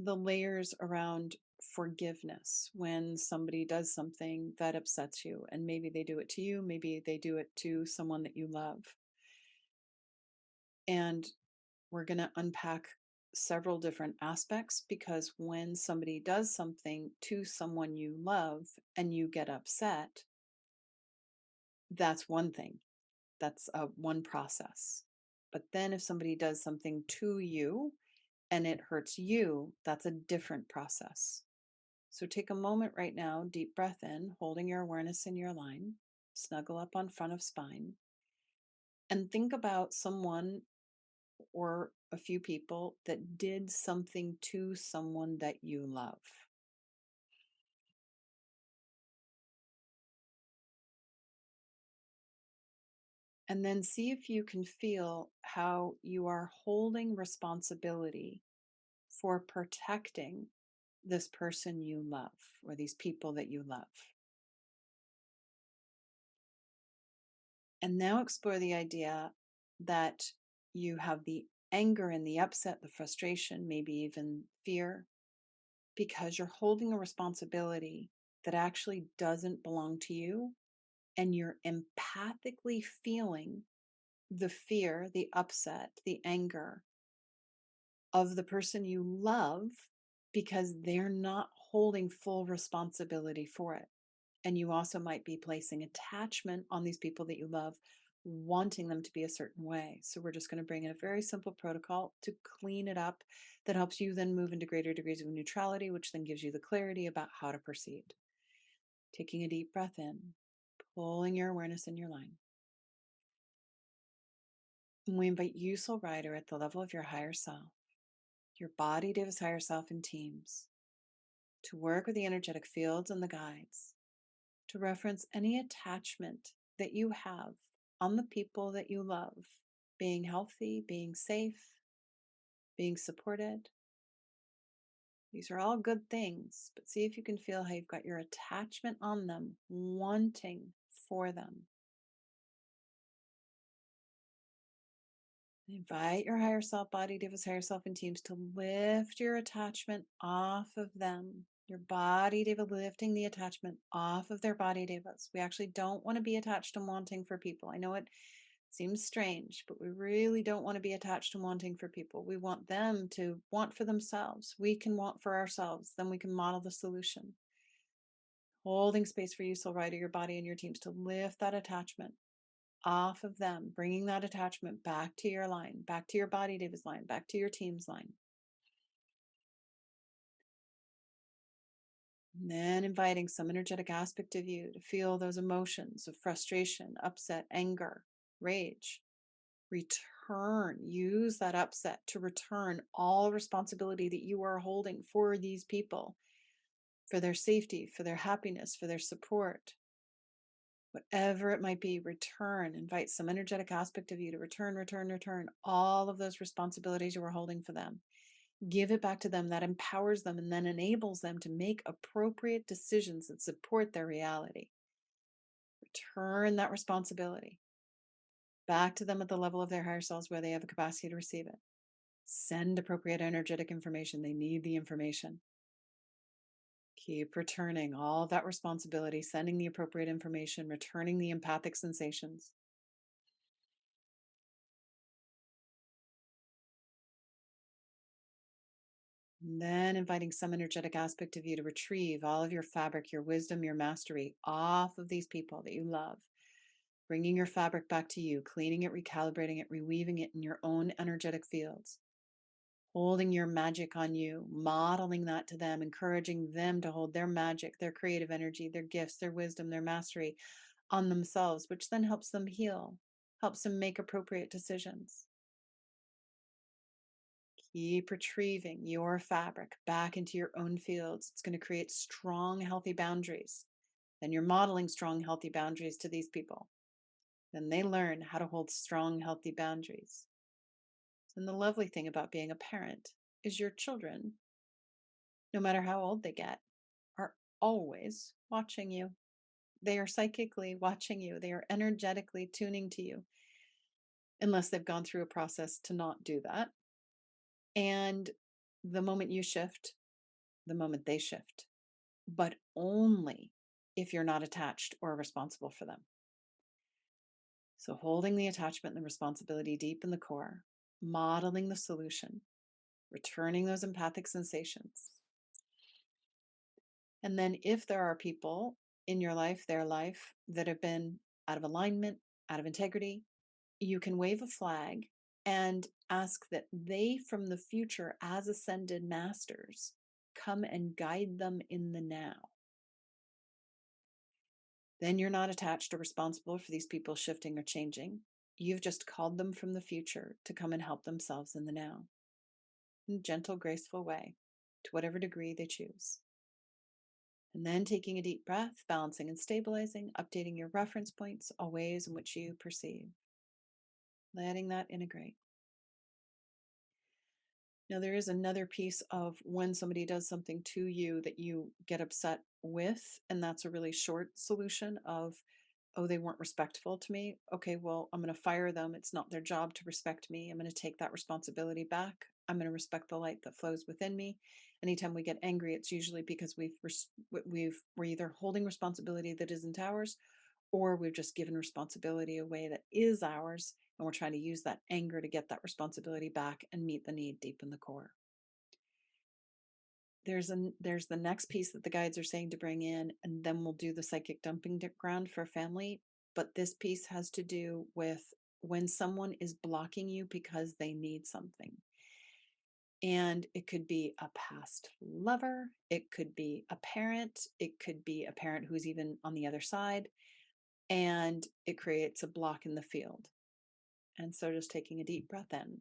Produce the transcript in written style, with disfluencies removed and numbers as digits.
the layers around forgiveness when somebody does something that upsets you, and maybe they do it to you, maybe they do it to someone that you love. And we're going to unpack several different aspects because when somebody does something to someone you love and you get upset, that's one thing. That's one process. But then if somebody does something to you and it hurts you, that's a different process. So take a moment right now, deep breath in, holding your awareness in your line, snuggle up on front of spine, and think about someone or a few people that did something to someone that you love. And then see if you can feel how you are holding responsibility for protecting this person you love or these people that you love. And now explore the idea that you have the anger and the upset, the frustration, maybe even fear, because you're holding a responsibility that actually doesn't belong to you. And you're empathically feeling the fear, the upset, the anger of the person you love because they're not holding full responsibility for it. And you also might be placing attachment on these people that you love, wanting them to be a certain way. So we're just going to bring in a very simple protocol to clean it up that helps you then move into greater degrees of neutrality, which then gives you the clarity about how to proceed. Taking a deep breath in, pulling your awareness in your line. And we invite you, Soul Rider, at the level of your higher self, your body, Davis higher self, in teams, to work with the energetic fields and the guides, to reference any attachment that you have on the people that you love, being healthy, being safe, being supported. These are all good things, but see if you can feel how you've got your attachment on them, wanting for them. Invite your higher self, body, Divas, higher self, and teams to lift your attachment off of them. Your body, Deva, lifting the attachment off of their body, Devas. We actually don't want to be attached and wanting for people. I know it seems strange, but we really don't want to be attached and wanting for people. We want them to want for themselves. We can want for ourselves. Then we can model the solution. Holding space for you, Soul Rider, your body, and your teams to lift that attachment off of them, bringing that attachment back to your line, back to your body, David's line, back to your team's line. And then inviting some energetic aspect of you to feel those emotions of frustration, upset, anger, rage. Return, use that upset to return all responsibility that you are holding for these people, for their safety, for their happiness, for their support. Whatever it might be, return, invite some energetic aspect of you to return all of those responsibilities you were holding for them. Give it back to them. That empowers them and then enables them to make appropriate decisions that support their reality. Return that responsibility back to them at the level of their higher selves where they have a capacity to receive it. Send appropriate energetic information. They need the information. Keep returning all of that responsibility, sending the appropriate information, returning the empathic sensations. And then inviting some energetic aspect of you to retrieve all of your fabric, your wisdom, your mastery off of these people that you love. Bringing your fabric back to you, cleaning it, recalibrating it, reweaving it in your own energetic fields. Holding your magic on you, modeling that to them, encouraging them to hold their magic, their creative energy, their gifts, their wisdom, their mastery on themselves, which then helps them heal, helps them make appropriate decisions. Keep retrieving your fabric back into your own fields. It's going to create strong, healthy boundaries. Then you're modeling strong, healthy boundaries to these people. Then they learn how to hold strong, healthy boundaries. And the lovely thing about being a parent is your children, no matter how old they get, are always watching you. They are psychically watching you. They are energetically tuning to you, unless they've gone through a process to not do that. And The moment you shift, the moment they shift, but only if you're not attached or responsible for them. So, holding the attachment and the responsibility deep in the core, modeling the solution, returning those empathic sensations. And then, if there are people in your life, their life, that have been out of alignment, out of integrity, you can wave a flag and ask that they from the future, as ascended masters, come and guide them in the now. Then you're not attached or responsible for these people shifting or changing. You've just called them from the future to come and help themselves in the now, in a gentle, graceful way, to whatever degree they choose. And then taking a deep breath, balancing and stabilizing, updating your reference points, all ways in which you perceive, letting that integrate. Now, there is another piece of when somebody does something to you that you get upset with, and that's a really short solution of, oh, they weren't respectful to me. Okay, well, I'm going to fire them. It's not their job to respect me. I'm going to take that responsibility back. I'm going to respect the light that flows within me. Anytime we get angry, it's usually because we're either holding responsibility that isn't ours, or we've just given responsibility away that is ours, and we're trying to use that anger to get that responsibility back and meet the need deep in the core. There's the next piece that the guides are saying to bring in, and then we'll do the psychic dumping ground for family. But this piece has to do with when someone is blocking you because they need something. And it could be a past lover, it could be a parent, it could be a parent who's even on the other side, and it creates a block in the field. And so just taking a deep breath in